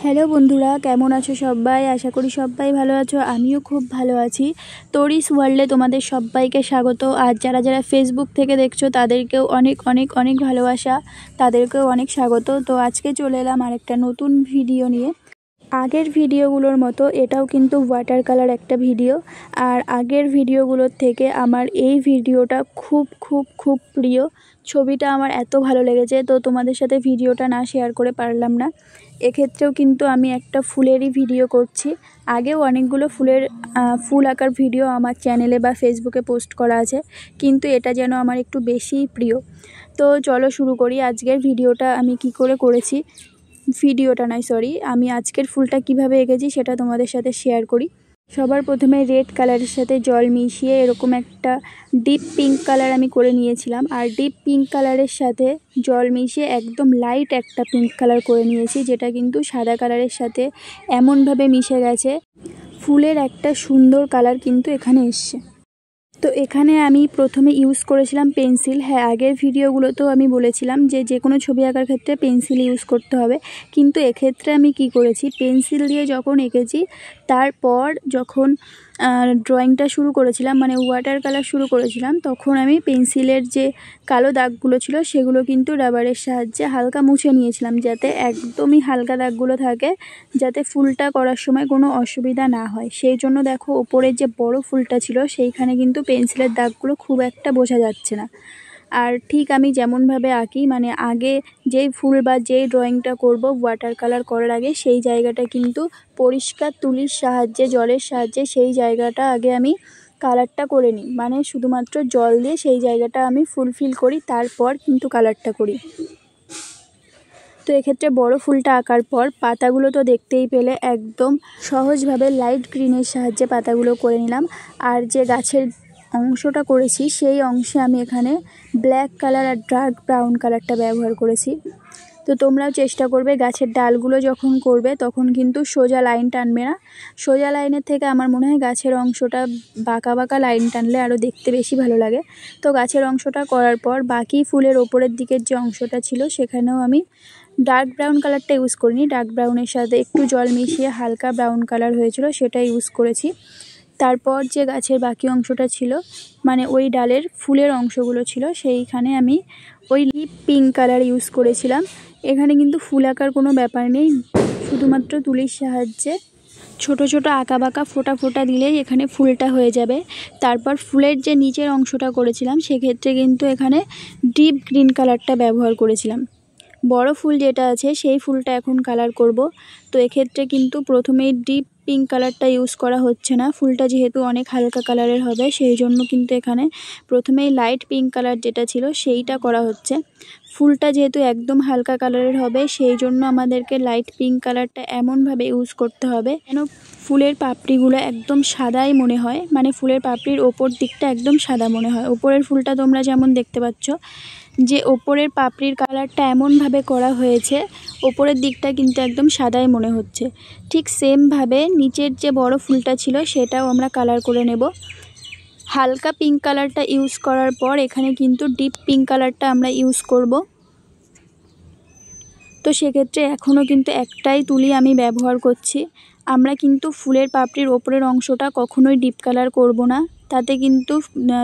Hello বন্ধুরা, কেমন আছো সবাই? আশা করি সবাই ভালো আছো। আমিও খুব ভালো আছি। তরিস ওয়ার্ল্ডে তোমাদের সবাইকে স্বাগত। আর যারা যারা ফেসবুক থেকে দেখছো তাদেরকেও অনেক অনেক অনেক ভালোবাসা, তাদেরকেও অনেক স্বাগত। তো আজকে চলে এলাম আরেকটা নতুন ভিডিও নিয়ে। আগের ভিডিওগুলোর মতো এটাও কিন্তু ওয়াটার কালার একটা ভিডিও। আর আগের ভিডিওগুলোর থেকে আমার এই ভিডিওটা খুব খুব খুব প্রিয়। ছবিটা আমার এত ভালো লেগেছে, তো তোমাদের সাথে ভিডিওটা না শেয়ার করে পারলাম না। এক্ষেত্রেও কিন্তু আমি একটা ফুলেরই ভিডিও করছি। আগেও অনেকগুলো ফুল আঁকার ভিডিও আমার চ্যানেলে বা ফেসবুকে পোস্ট করা আছে, কিন্তু এটা যেন আমার একটু বেশিই প্রিয়। তো চলো শুরু করি। আজকের ভিডিওটা আমি কি করে করেছি, আমি আজকের ফুলটা কিভাবে এঁকেছি সেটা তোমাদের সাথে শেয়ার করি। সবার প্রথমে রেড কালারের সাথে জল মিশিয়ে এরকম একটা ডিপ পিঙ্ক কালার আমি করে নিয়েছিলাম। আর ডিপ পিঙ্ক কালারের সাথে জল মিশিয়ে একদম লাইট একটা পিঙ্ক কালার করে নিয়েছি, যেটা কিন্তু সাদা কালারের সাথে এমনভাবে মিশে গেছে, ফুলের একটা সুন্দর কালার কিন্তু এখানে এসছে। তো এখানে আমি প্রথমে ইউজ করেছিলাম পেন্সিল। হ্যাঁ, আগের ভিডিওগুলোতেও আমি বলেছিলাম যে কোনো ছবি আঁকার ক্ষেত্রে পেন্সিল ইউজ করতে হবে, কিন্তু এক্ষেত্রে আমি কি করেছি, পেন্সিল দিয়ে যখন এঁকেছি তারপর যখন ড্রয়িংটা শুরু করেছিলাম, মানে ওয়াটার কালার শুরু করেছিলাম, তখন আমি পেন্সিলের যে কালো দাগগুলো ছিল সেগুলো কিন্তু রাবারের সাহায্যে হালকা মুছে নিয়েছিলাম, যাতে একদমই হালকা দাগগুলো থাকে, যাতে ফুলটা করার সময় কোনো অসুবিধা না হয়। সেই জন্য দেখো ওপরের যে বড় ফুলটা ছিল সেইখানে কিন্তু পেন্সিলের দাগগুলো খুব একটা বোঝা যাচ্ছে না। আর ঠিক আমি যেমনভাবে আঁকি, মানে আগে যেই ফুল বা যেই ড্রয়িংটা করব ওয়াটার কালার করার আগে, সেই জায়গাটা কিন্তু পরিষ্কার তুলির সাহায্যে, জলের সাহায্যে সেই জায়গাটা আগে আমি কালারটা করে নিই। মানে শুধুমাত্র জল দিয়ে সেই জায়গাটা আমি ফুলফিল করি, তারপর কিন্তু কালারটা করি। তো এক্ষেত্রে বড় ফুলটা আঁকার পর পাতাগুলো তো দেখতেই পেলে, একদম সহজভাবে লাইট গ্রিনের সাহায্যে পাতাগুলো করে নিলাম। আর যে গাছের অংশটা করেছি সেই অংশে আমি এখানে ব্ল্যাক কালার আর ডার্ক ব্রাউন কালারটা ব্যবহার করেছি। তো তোমরাও চেষ্টা করবে গাছের ডালগুলো যখন করবে তখন কিন্তু সোজা লাইন টানবে না। সোজা লাইনের থেকে আমার মনে হয় গাছের অংশটা বাঁকা বাঁকা লাইন টানলে আরও দেখতে বেশি ভালো লাগে। তো গাছের অংশটা করার পর বাকি ফুলের ওপরের দিকের যে অংশটা ছিল সেখানেও আমি ডার্ক ব্রাউন কালারটা ইউজ করিনি, ডার্ক ব্রাউনের সাথে একটু জল মিশিয়ে হালকা ব্রাউন কালার হয়েছিল সেটা ইউজ করেছি। তারপর যে গাছের বাকি অংশটা ছিল, মানে ওই ডালের ফুলের অংশগুলো ছিল, সেইখানে আমি ওই ডিপ পিঙ্ক কালার ইউজ করেছিলাম। এখানে কিন্তু ফুল আঁকার কোনো ব্যাপার নেই, শুধুমাত্র তুলির সাহায্যে ছোট ছোট আঁকা বাঁকা ফোঁটা ফোঁটা দিলেই এখানে ফুলটা হয়ে যাবে। তারপর ফুলের যে নিচের অংশটা করেছিলাম সেক্ষেত্রে কিন্তু এখানে ডিপ গ্রিন কালারটা ব্যবহার করেছিলাম। বড় ফুল যেটা আছে সেই ফুলটা এখন কালার করব। তো এক্ষেত্রে কিন্তু প্রথমেই ডিপ পিঙ্ক কালারটা ইউজ করা হচ্ছে না, ফুলটা যেহেতু অনেক হালকা কালারের হবে সেই জন্য কিন্তু এখানে প্রথমেই লাইট পিঙ্ক কালার যেটা ছিল সেইটা করা হচ্ছে। ফুলটা যেহেতু একদম হালকা কালারের হবে সেই জন্য আমাদেরকে লাইট পিঙ্ক কালারটা এমনভাবে ইউজ করতে হবে যেন ফুলের পাপড়িগুলো একদম সাদাই মনে হয়, মানে ফুলের পাপড়ির ওপর দিকটা একদম সাদা মনে হয়। ওপরের ফুলটা তোমরা যেমন দেখতে পাচ্ছ যে ওপরের পাপড়ির কালারটা এমনভাবে করা হয়েছে, ওপরের দিকটা কিন্তু একদম সাদাই মনে হচ্ছে। ঠিক সেমভাবে নিচের যে বড় ফুলটা ছিল সেটাও আমরা কালার করে নেব। হালকা পিঙ্ক কালারটা ইউজ করার পর এখানে কিন্তু ডিপ পিঙ্ক কালারটা আমরা ইউজ করব। তো সেক্ষেত্রে এখনও কিন্তু একটাই তুলি আমি ব্যবহার করছি। আমরা কিন্তু ফুলের পাপড়ির ওপরের অংশটা কখনোই ডিপ কালার করব না, তাতে কিন্তু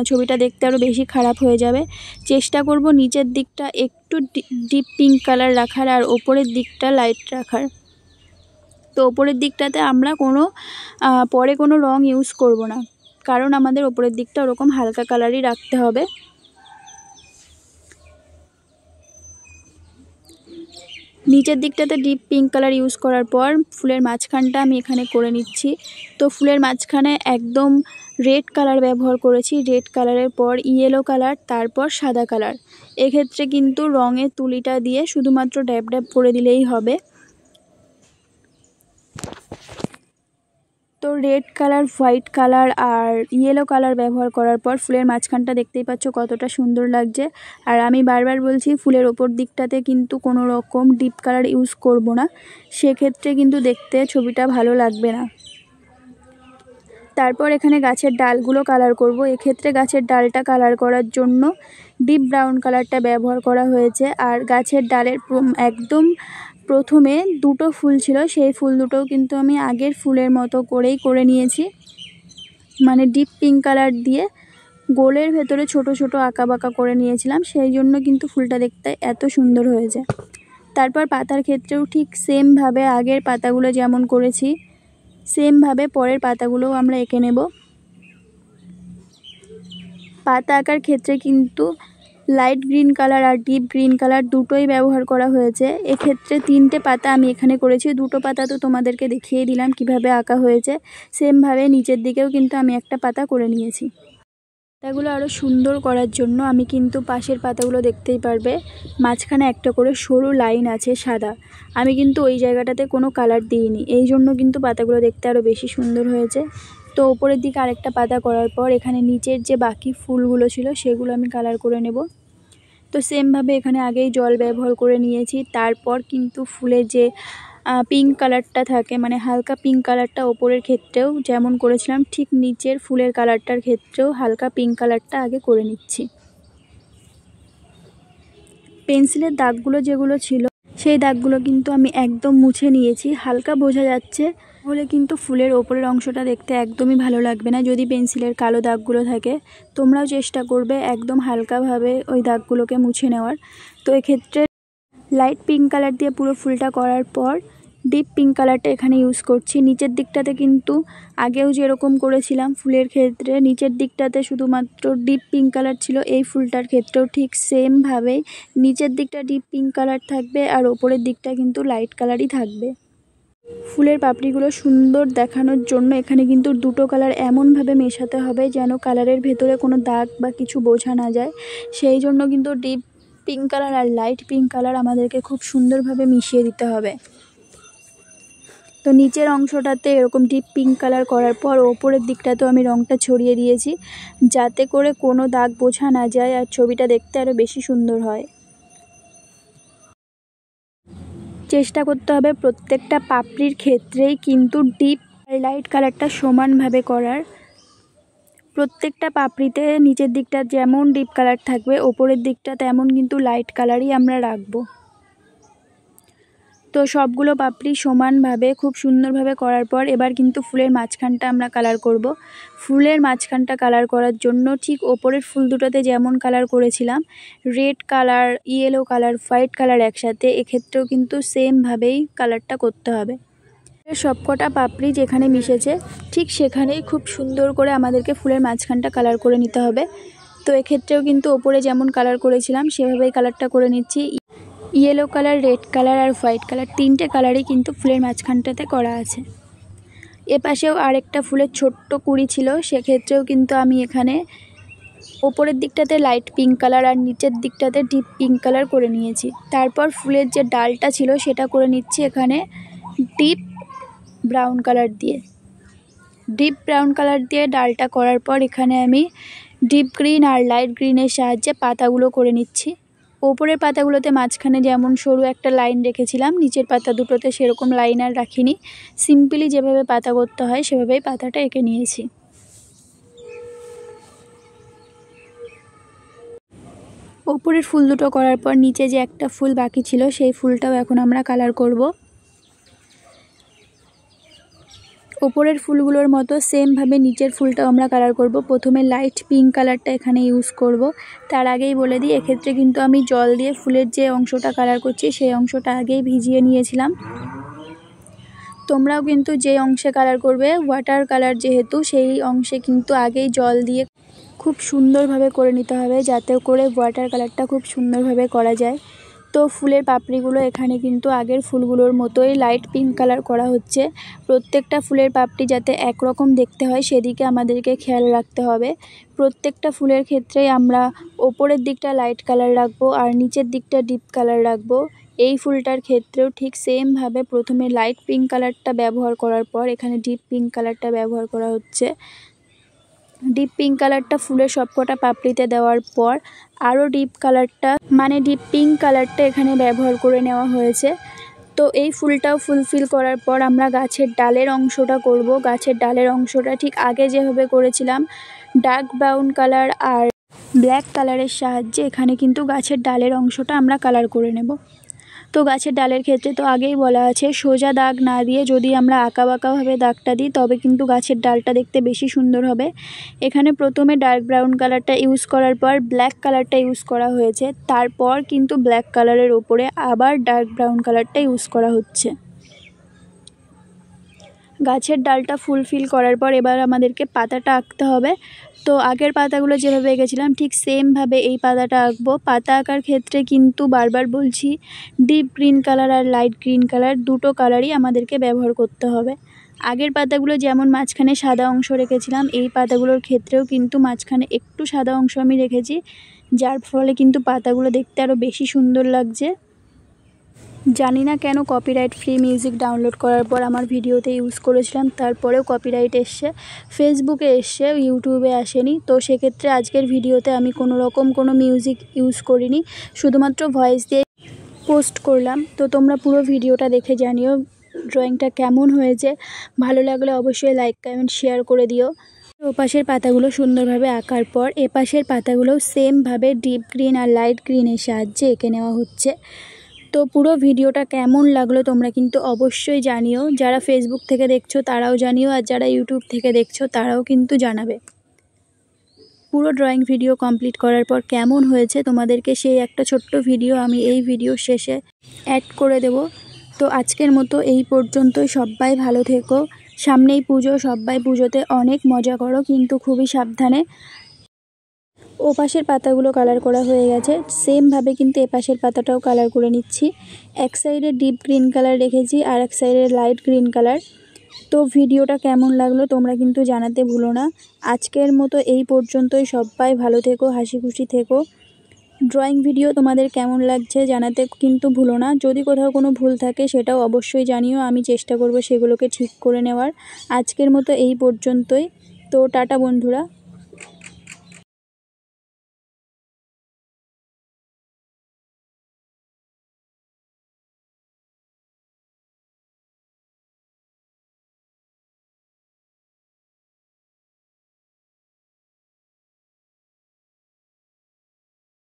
ছবিটা দেখতে আরও বেশি খারাপ হয়ে যাবে। চেষ্টা করব নিচের দিকটা একটু ডিপ পিঙ্ক কালার রাখার আর ওপরের দিকটা লাইট রাখার। তো ওপরের দিকটাতে আমরা পরে কোনো রং ইউজ করব না, কারণ আমাদের ওপরের দিকটা ওরকম হালকা কালারই রাখতে হবে। নিচের দিকটাতে ডিপ পিঙ্ক কালার ইউজ করার পর ফুলের মাঝখানটা আমি এখানে করে নিচ্ছি। তো ফুলের মাঝখানে একদম রেড কালার ব্যবহার করেছি, রেড কালারের পর ইয়েলো কালার, তারপর সাদা কালার। এক্ষেত্রে কিন্তু রঙের তুলিটা দিয়ে শুধুমাত্র ড্যাব ড্যাব করে দিলেই হবে। তো রেড কালার, হোয়াইট কালার আর ইয়েলো কালার ব্যবহার করার পর ফুলের মাঝখানটা দেখতেই পাচ্ছ কতটা সুন্দর লাগছে। আর আমি বারবার বলছি ফুলের ওপর দিকটাতে কিন্তু কোনো রকম ডিপ কালার ইউজ করব না, সেক্ষেত্রে কিন্তু দেখতে ছবিটা ভালো লাগবে না। তারপর এখানে গাছের ডালগুলো কালার করব। এক্ষেত্রে গাছের ডালটা কালার করার জন্য ডিপ ব্রাউন কালারটা ব্যবহার করা হয়েছে। আর গাছের ডালের একদম প্রথমে দুটো ফুল ছিল, সেই ফুল দুটোও কিন্তু আমি আগের ফুলের মতো করেই করে নিয়েছি, মানে ডিপ পিঙ্ক কালার দিয়ে গোলের ভেতরে ছোট ছোট আঁকা বাঁকা করে নিয়েছিলাম, সেই জন্য কিন্তু ফুলটা দেখতে এত সুন্দর হয়েছে। তারপর পাতার ক্ষেত্রেও ঠিক সেমভাবে আগের পাতাগুলো যেমন করেছি সেমভাবে পরের পাতাগুলোও আমরা এঁকে নেব। পাতা আঁকার ক্ষেত্রে কিন্তু লাইট গ্রিন কালার আর ডিপ গ্রিন কালার দুটোই ব্যবহার করা হয়েছে। এক্ষেত্রে 3টে পাতা আমি এখানে করেছি, 2টো পাতা তো তোমাদেরকে দেখিয়ে দিলাম কিভাবে আঁকা হয়েছে। সেমভাবে নিচের দিকেও কিন্তু আমি একটা পাতা করে নিয়েছি। পাতাগুলো আরও সুন্দর করার জন্য আমি কিন্তু পাশের পাতাগুলো দেখতেই পারবে মাঝখানে একটা করে সরু লাইন আছে সাদা, আমি কিন্তু ওই জায়গাটাতে কোনো কালার দিইনি, এই জন্য কিন্তু পাতাগুলো দেখতে আরও বেশি সুন্দর হয়েছে। তো ওপরের দিকে আরেকটা পাতা করার পর এখানে নিচের যে বাকি ফুলগুলো ছিল সেগুলো আমি কালার করে নেব। তো সেমভাবে এখানে আগেই জল ব্যবহার করে নিয়েছি। তারপর কিন্তু ফুলের যে পিঙ্ক কালারটা থাকে, মানে হালকা পিঙ্ক কালারটা ওপরের ক্ষেত্রেও যেমন করেছিলাম ঠিক নিচের ফুলের কালারটার ক্ষেত্রেও হালকা পিঙ্ক কালারটা আগে করে নিচ্ছি। পেন্সিলের দাগগুলো যেগুলো ছিল সেই দাগগুলো কিন্তু আমি একদম মুছে নিয়েছি, হালকা বোঝা যাচ্ছে, তাহলে কিন্তু ফুলের ওপরের অংশটা দেখতে একদমই ভালো লাগবে না যদি পেন্সিলের কালো দাগগুলো থাকে। তোমরাও চেষ্টা করবে একদম হালকাভাবে ওই দাগগুলোকে মুছে নেওয়ার। তো এক্ষেত্রে লাইট পিঙ্ক কালার দিয়ে পুরো ফুলটা করার পর ডিপ পিঙ্ক কালারটা এখানে ইউজ করছি। নিচের দিকটাতে কিন্তু আগেও যেরকম করেছিলাম ফুলের ক্ষেত্রে নিচের দিকটাতে শুধুমাত্র ডিপ পিঙ্ক কালার ছিল, এই ফুলটার ক্ষেত্রেও ঠিক সেমভাবেই নিচের দিকটা ডিপ পিঙ্ক কালার থাকবে আর ওপরের দিকটা কিন্তু লাইট কালারই থাকবে। ফুলের পাপড়িগুলো সুন্দর দেখানোর জন্য এখানে কিন্তু দুটো কালার এমনভাবে মেশাতে হবে যেন কালারের ভেতরে কোনো দাগ বা কিছু বোঝা না যায়, সেই জন্য কিন্তু ডিপ পিঙ্ক কালার আর লাইট পিঙ্ক কালার আমাদেরকে খুব সুন্দরভাবে মিশিয়ে দিতে হবে। তো নিচের অংশটাতে এরকম ডিপ পিঙ্ক কালার করার পর ওপরের দিকটাতেও আমি রঙটা ছড়িয়ে দিয়েছি যাতে করে কোনো দাগ বোঝা না যায় আর ছবিটা দেখতে আরও বেশি সুন্দর হয়। চেষ্টা করতে হবে প্রত্যেকটা পাপড়ির ক্ষেত্রেই কিন্তু ডিপ আর লাইট কালারটা সমানভাবে করার। প্রত্যেকটা পাপড়িতে নিচের দিকটা যেমন ডিপ কালার থাকবে ওপরের দিকটা তেমন কিন্তু লাইট কালারই আমরা রাখবো। তো সবগুলো পাপড়ি সমানভাবে খুব সুন্দরভাবে করার পর এবার কিন্তু ফুলের মাঝখানটা আমরা কালার করব। ফুলের মাঝখানটা কালার করার জন্য ঠিক ওপরের ফুল দুটোতে যেমন কালার করেছিলাম red colour, yellow colour, white colour একসাথে, এক্ষেত্রেও কিন্তু সেমভাবেই কালারটা করতে হবে। সবকটা পাপড়ি যেখানে মিশেছে ঠিক সেখানেই খুব সুন্দর করে আমাদেরকে ফুলের মাঝখানটা কালার করে নিতে হবে। তো এক্ষেত্রেও কিন্তু ওপরে যেমন কালার করেছিলাম সেভাবেই কালারটা করে নিচ্ছি। ইয়েলো কালার, রেড কালার আর হোয়াইট কালার 3টে কালারই কিন্তু ফুলের মাঝখানটাতে করা আছে। এপাশেও আরেকটা ফুলের ছোট্ট কুঁড়ি ছিল, সেক্ষেত্রেও কিন্তু আমি এখানে ওপরের দিকটাতে লাইট পিঙ্ক কালার আর নিচের দিকটাতে ডিপ পিঙ্ক কালার করে নিয়েছি। তারপর ফুলের যে ডালটা ছিল সেটা করে নিচ্ছি এখানে ডিপ ব্রাউন কালার দিয়ে। ডিপ ব্রাউন কালার দিয়ে ডালটা করার পর এখানে আমি ডিপ গ্রিন আর লাইট গ্রিনের সাহায্যে পাতাগুলো করে নিচ্ছি। ওপরের পাতাগুলোতে মাঝখানে যেমন সরু একটা লাইন রেখেছিলাম, নিচের পাতা দুটোতে সেরকম লাইন আর রাখিনি, সিম্পলি যেভাবে পাতা করতে হয় সেভাবেই পাতাটা এঁকে নিয়েছি। ওপরের ফুল দুটো করার পর নিচে যে একটা ফুল বাকি ছিল সেই ফুলটাও এখন আমরা কালার করব। ওপরের ফুলগুলোর মতো সেমভাবে নিচের ফুলটাও আমরা কালার করব। প্রথমে লাইট পিঙ্ক কালারটা এখানে ইউজ করব। তার আগেই বলে দিই এক্ষেত্রে কিন্তু আমি জল দিয়ে ফুলের যে অংশটা কালার করছি সেই অংশটা আগেই ভিজিয়ে নিয়েছিলাম। তোমরাও কিন্তু যে অংশে কালার করবে ওয়াটার কালার যেহেতু সেই অংশে কিন্তু আগেই জল দিয়ে খুব সুন্দরভাবে করে নিতে হবে যাতে করে ওয়াটার কালারটা খুব সুন্দরভাবে করা যায়। তো ফুলের পাপড়িগুলো এখানে কিন্তু আগের ফুলগুলোর মতোই লাইট পিঙ্ক কালার করা হচ্ছে। প্রত্যেকটা ফুলের পাপড়ি যাতে একরকম দেখতে হয় সেদিকে আমাদেরকে খেয়াল রাখতে হবে। প্রত্যেকটা ফুলের ক্ষেত্রেই আমরা ওপরের দিকটা লাইট কালার রাখবো আর নিচের দিকটা ডিপ কালার রাখবো। এই ফুলটার ক্ষেত্রেও ঠিক সেমভাবে প্রথমে লাইট পিঙ্ক কালারটা ব্যবহার করার পর এখানে ডিপ পিঙ্ক কালারটা ব্যবহার করা হচ্ছে। ডিপ পিঙ্ক কালারটা ফুলের সবকটা পাপড়িতে দেওয়ার পর আরও ডিপ কালারটা মানে ডিপ পিঙ্ক কালারটা এখানে ব্যবহার করে নেওয়া হয়েছে। তো এই ফুলটাও ফুলফিল করার পর আমরা গাছের ডালের অংশটা করব। গাছের ডালের অংশটা ঠিক আগে যেভাবে করেছিলাম ডার্ক ব্রাউন কালার আর ব্ল্যাক কালারের সাহায্যে এখানে কিন্তু গাছের ডালের অংশটা আমরা কালার করে নেব। তো গাছের ডালের ক্ষেত্রে তো আগেই বলা আছে সোজা দাগ না দিয়ে যদি আমরা আঁকা বাঁকাভাবে দাগটা দিই তবে কিন্তু গাছের ডালটা দেখতে বেশি সুন্দর হবে। এখানে প্রথমে ডার্ক ব্রাউন কালারটা ইউজ করার পর ব্ল্যাক কালারটা ইউজ করা হয়েছে, তারপর কিন্তু ব্ল্যাক কালারের ওপরে আবার ডার্ক ব্রাউন কালারটা ইউজ করা হচ্ছে। গাছের ডালটা ফুলফিল করার পর এবার আমাদেরকে পাতাটা আঁকতে হবে। তো আগের পাতাগুলো যেভাবে এঁকেছিলাম ঠিক সেমভাবে এই পাতাটা আঁকবো। পাতা আঁকার ক্ষেত্রে কিন্তু বারবার বলছি ডিপ গ্রিন কালার আর লাইট গ্রিন কালার দুটো কালারই আমাদেরকে ব্যবহার করতে হবে। আগের পাতাগুলো যেমন মাঝখানে সাদা অংশ রেখেছিলাম, এই পাতাগুলোর ক্ষেত্রেও কিন্তু মাঝখানে একটু সাদা অংশ আমি রেখেছি, যার ফলে কিন্তু পাতাগুলো দেখতে আরও বেশি সুন্দর লাগছে। জানি না কেন কপিরাইট ফ্রি মিউজিক ডাউনলোড করার পর আমার ভিডিওতে ইউজ করেছিলাম, তারপরেও কপিরাইট এসছে, ফেসবুকে এসছে, ইউটিউবে আসেনি। তো সেক্ষেত্রে আজকের ভিডিওতে আমি কোনো মিউজিক ইউজ করিনি, শুধুমাত্র ভয়েস দিয়ে পোস্ট করলাম। তো তোমরা পুরো ভিডিওটা দেখে জানিও ড্রয়িংটা কেমন হয়েছে। ভালো লাগলে অবশ্যই লাইক কমেন্ট শেয়ার করে দিও। ওপাশের পাতাগুলো সুন্দরভাবে আঁকার পর এপাশের পাতাগুলোও সেমভাবে ডিপ গ্রিন আর লাইট গ্রিনের সাহায্যে এঁকে নেওয়া হচ্ছে। তো পুরো ভিডিওটা কেমন লাগলো তোমরা কিন্তু অবশ্যই জানিও। যারা ফেসবুক থেকে দেখছো তারাও জানিও, আর যারা ইউটিউব থেকে দেখছো তারাও কিন্তু জানাবে। পুরো ড্রয়িং ভিডিও কমপ্লিট করার পর কেমন হয়েছে তোমাদেরকে সেই একটা ছোট্ট ভিডিও আমি এই ভিডিও শেষে অ্যাড করে দেব। তো আজকের মতো এই পর্যন্তই। সবাই ভালো থেকো। সামনেই পুজো, সবাই পুজোতে অনেক মজা করো, কিন্তু খুবই সাবধানে। ওপাশের পাতাগুলো কালার করা হয়ে গেছে, সেমভাবে কিন্তু এপাশের পাতাটাও কালার করে নিচ্ছি। এক সাইডে ডিপ গ্রিন কালার রেখেছি আর এক সাইডে লাইট গ্রিন কালার। তো ভিডিওটা কেমন লাগলো তোমরা কিন্তু জানাতে ভুলো না। আজকের মতো এই পর্যন্তই। সবাই ভালো থেকো, হাসি খুশি থেকো। ড্রয়িং ভিডিও তোমাদের কেমন লাগছে জানাতে কিন্তু ভুলো না। যদি কোথাও কোনো ভুল থাকে সেটাও অবশ্যই জানিও, আমি চেষ্টা করব সেগুলোকে ঠিক করে নেওয়ার। আজকের মতো এই পর্যন্তই। তো টাটা বন্ধুরা।